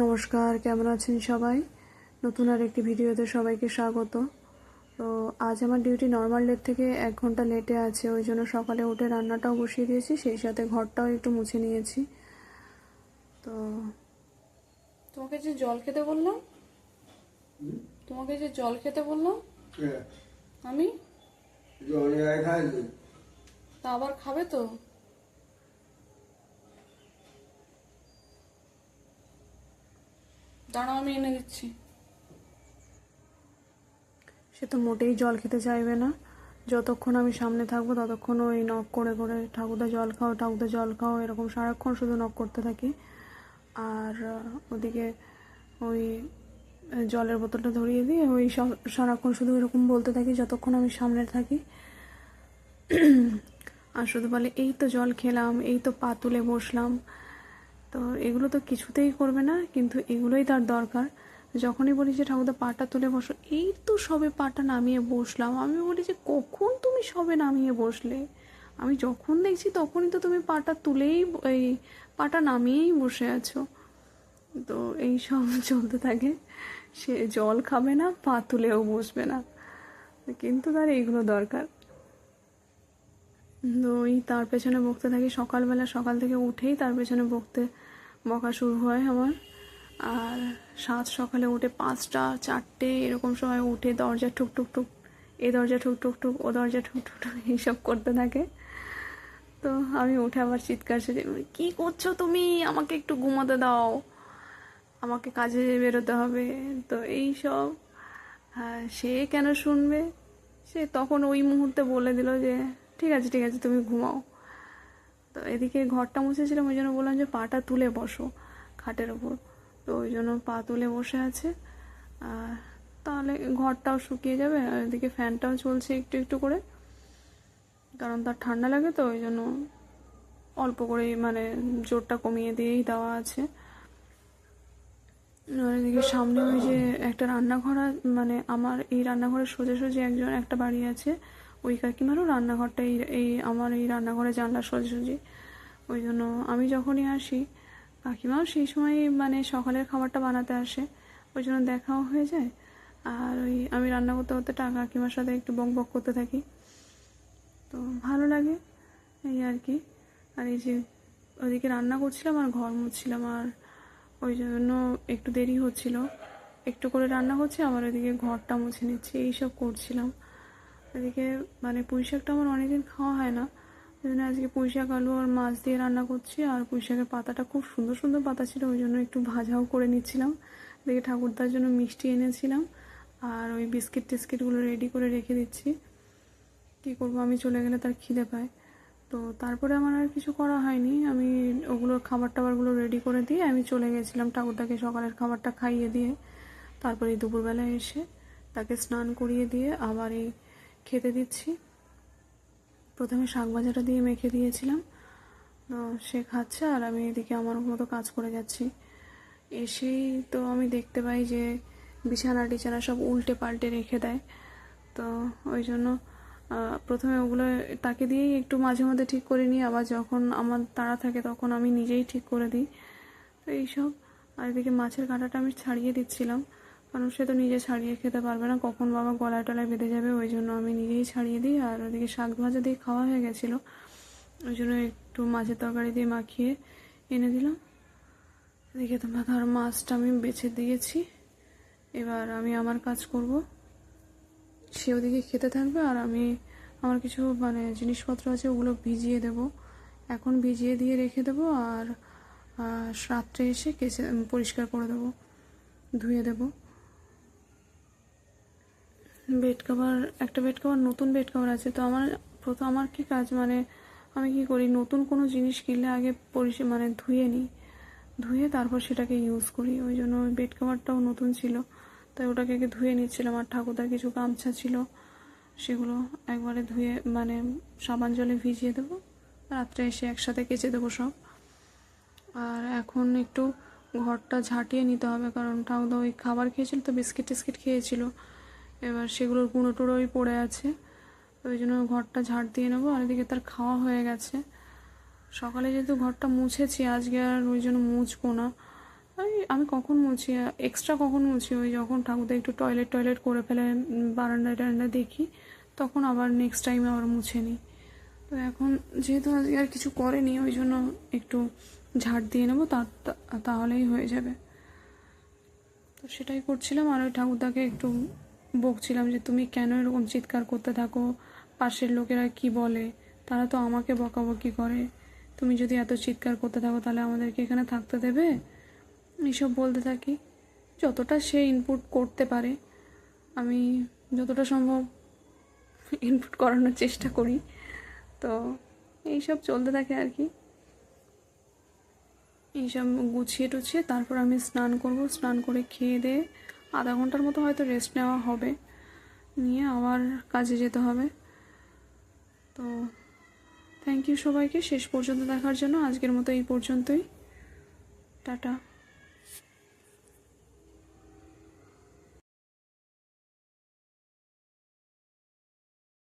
নমস্কার, কেমন আছেন সবাই? নতুন আর একটি ভিডিওতে সবাইকে স্বাগত। তো আজ আমার ডিউটি নর্মাল ডের থেকে 1 ঘন্টা লেটে আছে, ওই জন্য সকালে উঠে রান্নাটাও বসিয়ে দিয়েছি, সেই সাথে ঘরটাও একটু মুছে নিয়েছি। তো তোমাকে যে জল খেতে বললাম আমি তা আবার খাবে তো? দাঁড়াও, আমি এনে দিচ্ছি। সে তো মোটেই জল খেতে চাইবে না। যতক্ষণ আমি সামনে থাকবো ততক্ষণ ওই নক করে করে ঠাকুরদা জল খাও, ঠাকুরদা জল খাও, এরকম সারাক্ষণ শুধু নক করতে থাকি। আর ওদিকে ওই জলের বোতলটা ধরিয়ে দিয়ে ওই সারাক্ষণ শুধু এরকম বলতে থাকি যতক্ষণ আমি সামনে থাকি। আর শুধু বলে এই তো জল খেলাম, এই তো পা তুলে বসলাম। তো এগুলো তো কিছুতেই করবে না, কিন্তু এগুলোই তার দরকার। যখনই বলি যে ঠাকুরদা পাটা তুলে বসো, এই তো সবে পাটা নামিয়ে বসলাম। আমি বলি যে কখন তুমি সবে নামিয়ে বসলে? আমি যখন দেখছি তখনই তো তুমি পাটা তুলেই এই পাটা নামিয়েই বসে আছো। তো এই সব চলতে থাকে। সে জল খাবে না, পা তুলেও বসবে না, কিন্তু তার এইগুলো দরকার। তো ওই তার পেছনে বকতে থাকি সকালবেলা, সকাল থেকে উঠেই তার পেছনে বকা শুরু হয় আমার। আর সকালে উঠে 5টা 4টে এরকম সময় উঠে দরজা ঠুক ঠুক ঠুক, এ দরজা ঠুক ঠুক ঠুক, ও দরজা ঠুক ঠুক ঠুক, এইসব করতে থাকে। তো আমি উঠে আবার চিৎকার সেরে, কী করছো তুমি? আমাকে একটু ঘুমোতে দাও, আমাকে কাজে বেরোতে হবে। তো এই সব। হ্যাঁ, সে কেন শুনবে? সে তখন ওই মুহূর্তে বলে দিল যে ঠিক আছে ঠিক আছে, তুমি ঘুমাও। তো এদিকে ঘরটা মুছেছিলাম, ওই জন্য বললাম যে পাটা তুলে বসো খাটের ওপর। তো ওই জন্য পা তুলে বসে আছে। আর তাহলে ঘরটাও শুকিয়ে যাবে, আর এদিকে ফ্যানটাও চলছে একটু একটু করে, কারণ তার ঠান্ডা লাগে। তো ওই জন্য অল্প করেই মানে জোরটা কমিয়ে দিয়েই দেওয়া আছে। আর এদিকে সামনে ওই যে একটা রান্নাঘর, মানে আমার এই রান্নাঘরের সোজাসুজি একটা বাড়ি আছে, ওই কাকিমারও রান্নাঘরটা এই আমার এই রান্নাঘরে জানলার সোজাসুজি। ওই জন্য আমি যখনই আসি, কাকিমাও সেই সময় মানে সকালের খাবারটা বানাতে আসে, ওই জন্য দেখাও হয়ে যায়। আর ওই আমি রান্না করতে করতে কাকিমার সাথে একটু বক বক করতে থাকি, তো ভালো লাগে এই আর কি। আর এই যে ওদিকে রান্না করছিলাম আর ঘর মুছছিলাম, আর ওই জন্য একটু দেরি হচ্ছিল। একটু করে রান্না করছি, আমার ওইদিকে ঘরটা মুছে নিচ্ছি, এইসব করছিলাম। এদিকে মানে পুঁই শাকটা আমার অনেকদিন খাওয়া হয় না, ওই জন্য আজকে পুঁই শাক, আলু আর মাছ দিয়ে রান্না করছি। আর পুঁই শাকের পাতাটা খুব সুন্দর সুন্দর পাতা ছিল, ওই জন্য একটু ভাজাও করে নিচ্ছিলাম। এদিকে ঠাকুরদার জন্য মিষ্টি এনেছিলাম, আর ওই বিস্কিট টিস্কিটগুলো রেডি করে রেখে দিচ্ছি। কী করবো, আমি চলে গেলে তার খিদে পায়। তো তারপরে আমার আর কিছু করা হয়নি, আমি ওগুলোর খাবার টাবারগুলো রেডি করে দিয়ে আমি চলে গেছিলাম ঠাকুরদাকে সকালের খাবারটা খাইয়ে দিয়ে। তারপরে দুপুরবেলায় এসে তাকে স্নান করিয়ে দিয়ে আবার এই খেতে দিচ্ছি। প্রথমে শাক ভাজাটা দিয়ে মেখে দিয়েছিলাম, তো সে খাচ্ছে, আর আমি এদিকে আমার মতো কাজ করে যাচ্ছি। এসেই তো আমি দেখতে পাই যে বিছানা টিছানা সব উল্টে পাল্টে রেখে দেয়। তো ওই জন্য প্রথমে ওগুলো তাকে দিয়েই একটু মাঝে মধ্যে ঠিক করে নিই, আবার যখন আমার তাড়া থাকে তখন আমি নিজেই ঠিক করে দিই। তো এইসব। আর এদিকে মাছের কাঁটাটা আমি ছাড়িয়ে দিচ্ছিলাম, কারণ সে তো নিজে ছাড়িয়ে খেতে পারবে না, কখন বাবা গলায় টলায় বেঁধে যাবে, ওই জন্য আমি নিজেই ছাড়িয়ে দিই। আর ওদিকে শাক ভাজা দিয়ে খাওয়া হয়ে গেছিলো, ওই জন্য একটু মাছের তরকারি দিয়ে মাখিয়ে এনে দিলাম। এদিকে তোমরা ধরো মাছটা আমি বেছে দিয়েছি, এবার আমি আমার কাজ করব। সে ওদিকে খেতে থাকবে, আর আমি আমার কিছু মানে জিনিসপত্র আছে ওগুলো ভিজিয়ে দেব, এখন ভিজিয়ে দিয়ে রেখে দেবো। আর রাত্রে এসে পরিষ্কার করে দেবো, ধুয়ে দেবো। একটা বেড কভার নতুন বেড কভার আছে। তো আমার কি কাজ, মানে আমি কি করি, নতুন কোনো জিনিস কিনলে আগে মানে ধুয়ে নিই, ধুয়ে তারপর সেটাকে ইউজ করি। ওই জন্য ওই বেড কভারটাও নতুন ছিল, তাই ওটাকে আগে ধুয়ে নিচ্ছিলাম। আর ঠাকুরদার কিছু গামছা ছিল, সেগুলো একবারে ধুয়ে মানে সাবান জলে ভিজিয়ে দেবো, রাত্রে এসে একসাথে কেচে দেবো সব। আর এখন একটু ঘরটা ঝাঁটিয়ে নিতে হবে, কারণ ঠাকুরদা ওই খাবার খেয়েছিল তো বিস্কিট টিস্কিট খেয়েছিল, এবার সেগুলোর গুঁড়ো টুড়োই পড়ে আছে, ওই জন্য ঘরটা ঝাড় দিয়ে নেবো। আর এদিকে তার খাওয়া হয়ে গেছে। সকালে যেহেতু ঘরটা মুছেছি, আজকে আর ওই জন্য মুছবো না, আমি কখন মুছি, এক্সট্রা কখন মুছি, ওই যখন ঠাকুরদা একটু টয়লেট করে ফেলে বারান্দায় টারান্দায় দেখি, তখন আবার নেক্সট টাইম আবার মুছে নিই। তো এখন যেহেতু আজকে আর কিছু করেনি, ওই জন্য একটু ঝাড় দিয়ে নেবো, তাহলেই হয়ে যাবে। তো সেটাই করছিলাম। আর ওই ঠাকুরদাকে একটু বকছিলাম যে তুমি কেন এরকম চিৎকার করতে থাকো, পাশের লোকেরা কি বলে, তারা তো আমাকে বকাবকি করে, তুমি যদি এত চিৎকার করতে থাকো তাহলে আমাদেরকে এখানে থাকতে দেবে, এইসব বলতে থাকি। যতটা সে ইনপুট করতে পারে আমি যতটা সম্ভব ইনপুট করানোর চেষ্টা করি। তো এইসব চলতে থাকে আর কি। এইসব গুছিয়ে টুছিয়ে তারপর আমি স্নান করব, স্নান করে খেয়ে দিয়ে আধা ঘন্টার মতো হয়তো রেস্ট নেওয়া হবে, নিয়ে আবার কাজে যেতে হবে। তো থ্যাংক ইউ সবাইকে শেষ পর্যন্ত দেখার জন্য। আজকের মতো এই পর্যন্তই, টাটা।